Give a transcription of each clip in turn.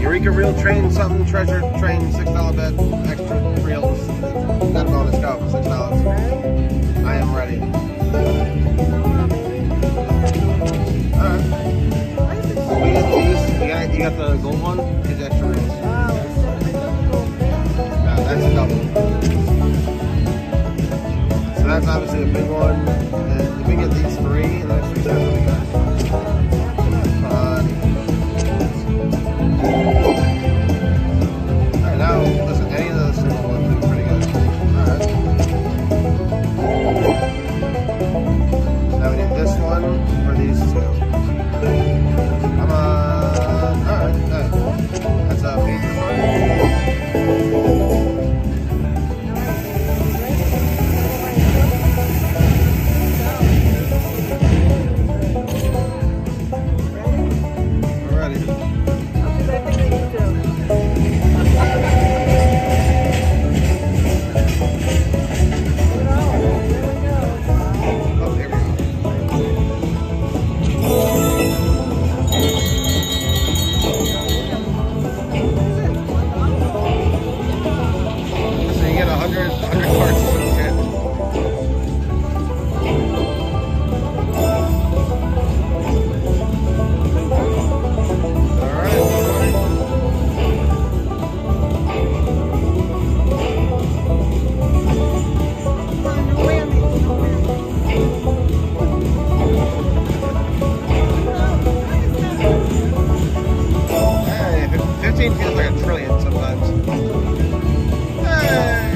Eureka reel train something, treasure train, $6 bet, extra reels. Got a bonus, go, $6. I am ready. Alright. We got these, you got the gold one, these extra reels. Yeah, that's a double. So that's obviously a big one. And if we get these three, and that's what we got. Alright, now, listen, any of those single ones do pretty good. Alright. Now we need this one for these two. Come on. Alright, that's a major one. Feels like a trillion sometimes. Hey!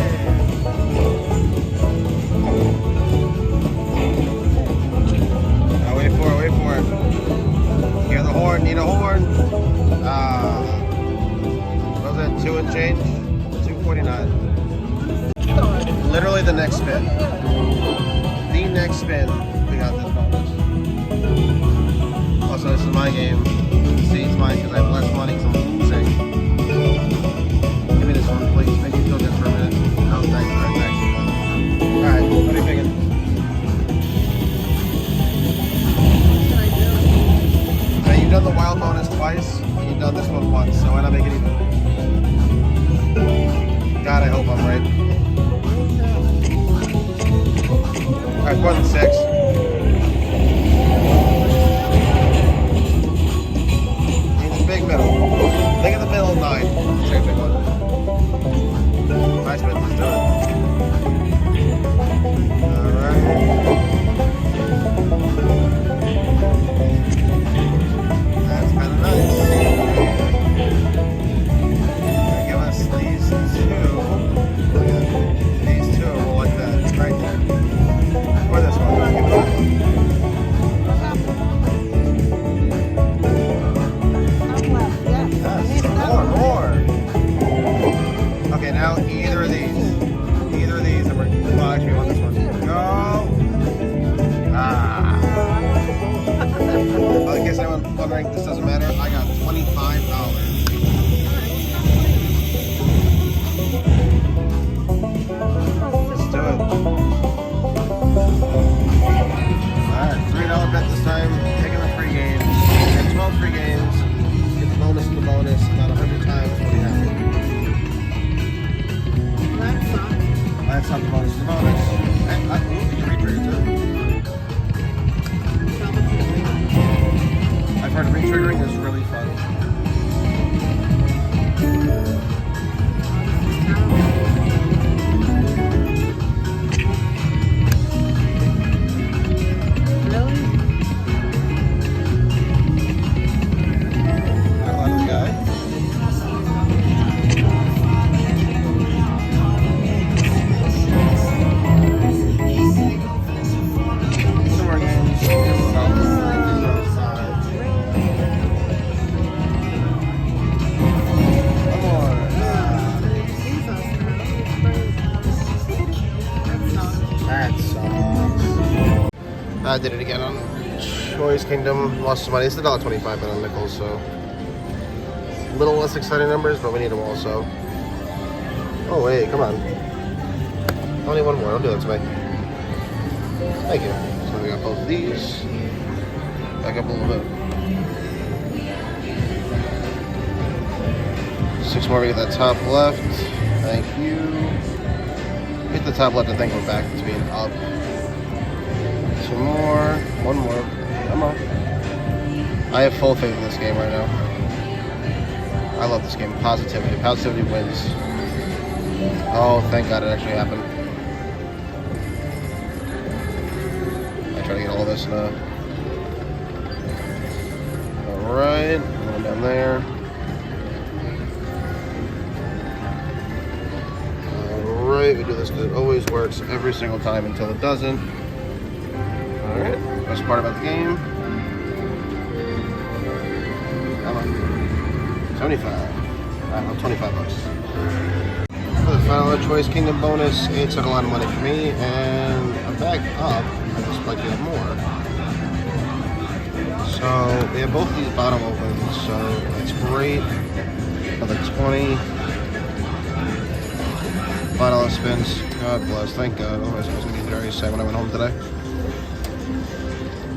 Oh, wait for it. Hear the horn, need a horn. What was that, 2 and change? 249. Literally the next spin. The next spin, we got this bonus. Also, this is my game. See, it's mine because I have less money, so I'm losing. Give me this one, please. Make me feel good for a minute. Oh, thanks. Alright, what are you thinking? Now, you've done the wild bonus twice, and you've done this one once, so why not make it even? God, I hope I'm right. Alright, more than 6. Big middle. Think of the middle 9. Check big one. Nice spin, let's do it. Alright. That's kind of nice. Give us these two. These two will like that. Right there. Or this one. Give it that one. More. Okay, now either of these, and we're, well, actually, on this one. Go! Well, in case anyone's wondering, this doesn't matter. I got $25. Let's do it. Alright, $3 bet this time. Taking the free games. And 12 free games. Get the bonus to the bonus. About 100 times what we have. That's not the bonus to the bonus. And you can retrigger too. I've heard retriggering is really fun. I did it again on Choy's Kingdom. Lost some money. It's $1.25 bet on nickels, so a little less exciting numbers, but we need them all. So, oh wait, come on. Only one more. Don't do that to me. Thank you. So we got both of these. Back up a little bit. 6 more to get that top left. Thank you. Hit the top left, I think we're back to being up. 2 more. 1 more. Come on. I have full faith in this game right now. I love this game. Positivity. Positivity wins. Oh, thank God it actually happened. I try to get all this now. Alright. Going down there. Alright, we do this because it always works every single time until it doesn't. Alright, best part about the game. Come on. 75. Alright, 25 bucks. For the final Choice Kingdom bonus, it took a lot of money for me, and I'm back up. I just like to have more. So, we have both these bottom opens, so that's great. Another 20. Final spins. God bless. Thank God. Otherwise, I was going to be very sad when I went home today.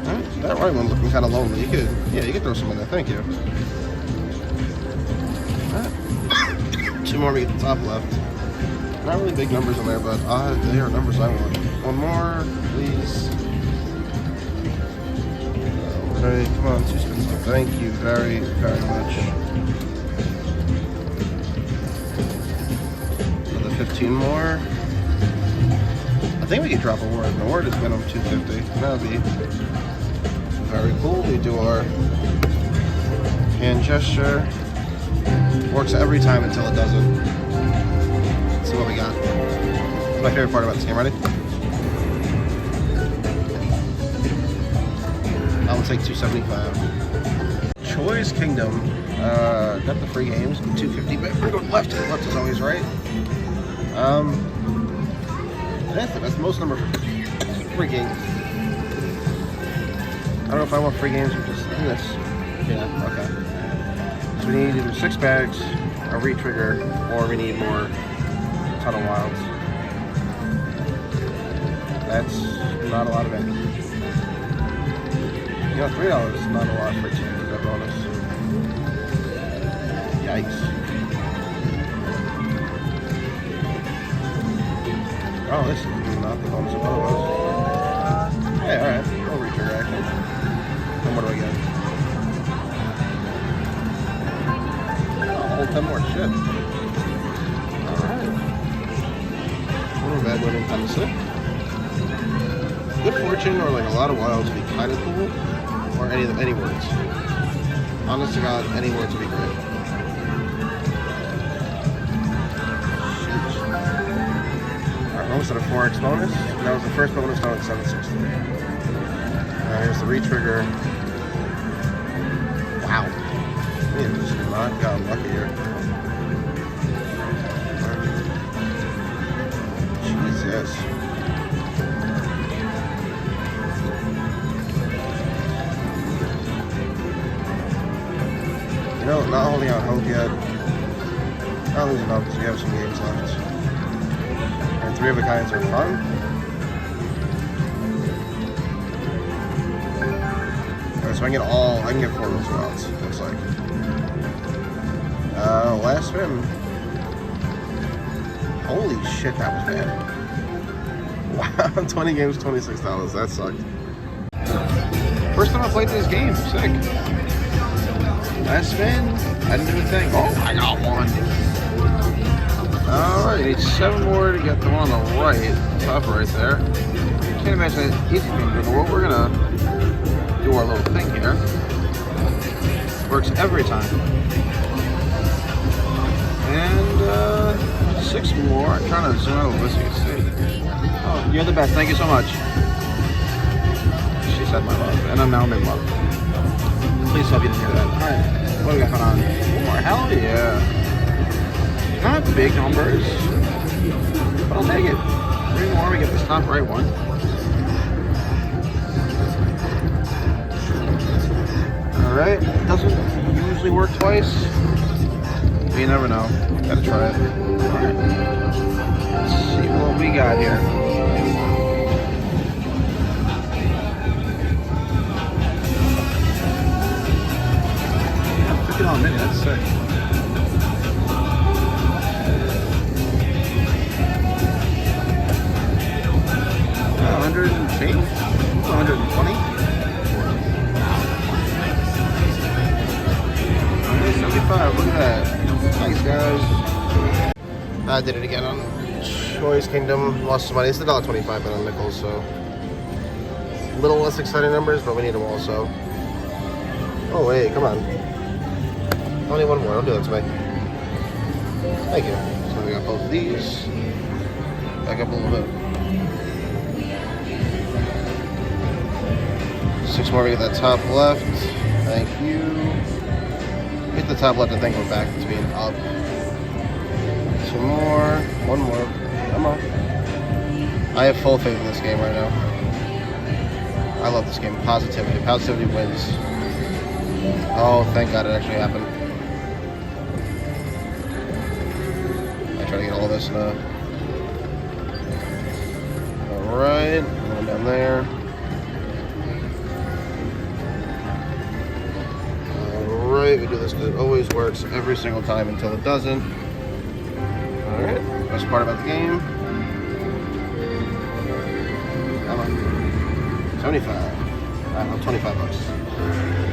Alright, that right one looking kind of lonely. You could throw some in there. Thank you. Alright. 2 more to get the top left. Not really big numbers in there, but they are numbers I want. 1 more, please. Okay, come on, 2 spins. Thank you very, very much. 15 more. I think we could drop a word. The word is minimum 250. That would be very cool. We do our hand gesture. Works every time until it doesn't. Let's see what we got. That's my favorite part about this game. Ready? I'll take 275. Choy's Kingdom. Got the free games. 250. But we're going left. Left is always right. That's the most number of free games. I don't know if I want free games or just this. Yeah, okay. So we need either 6 bags, a re-trigger, or we need more ton of wilds. That's not a lot of it. You know, $3 is not a lot for a team with that bonus. Yikes. Oh, this is not the bonus of what it was. Hey, alright. No retrigger action. And what do I get? Oh, whole 10 more. Shit. Alright. Not bad winning kind of sick. Good fortune or like a lot of wilds would be kind of cool. Or any words. Honest to God, any words would be great. Almost at a 4x bonus. That was the first bonus done at 760. Here's the re-trigger. Wow. We have just not gotten lucky here. Jesus. You know, not holding out hope yet. Not losing hope because we have some games left. And 3 of a kinds are fun. Alright, so I can get 4 of those wilds, looks like. Last spin. Holy shit, that was bad. Wow, 20 games, $26. That sucked. First time I played this game, sick. Last spin, I didn't do a thing. Oh, I got one. Alright, need 7 more to get the one on the right, top right there. Can't imagine that easy thing, but we're gonna do our little thing here. Works every time. And 6 more. I'm trying to zoom out a little bit so you can see. Oh, you're the best. Thank you so much. She said my love, and I'm now in love. Please hope you didn't hear that. Alright, what do we got going on? 1 more. Hell yeah. Not big numbers, but I'll take it. 3 more, we get this top right one. Alright, doesn't usually work twice, but you never know. Gotta try it. Alright, let's see what we got here. Yeah, $50 minute, that's sick. 100 and change? 120? 175, look at that. Thanks, guys. I did it again on Choy's Kingdom. Lost some money. It's $1.25 on nickels, so little less exciting numbers, but we need them all. So, oh wait, come on. Only one more. Don't do that to me. Thank you. So we got both of these. Back up a little bit. 6 more. We get that top left. Thank you. Hit the top left. I think we're back to being up. 2 more. 1 more. Come on. I have full faith in this game right now. I love this game. Positivity. Positivity wins. Oh, thank God it actually happened. I try to get all this now. Alright. Going down there. Alright. We do this because it always works every single time until it doesn't. Alright. Best part about the game. Come on. 75. I don't know, $25.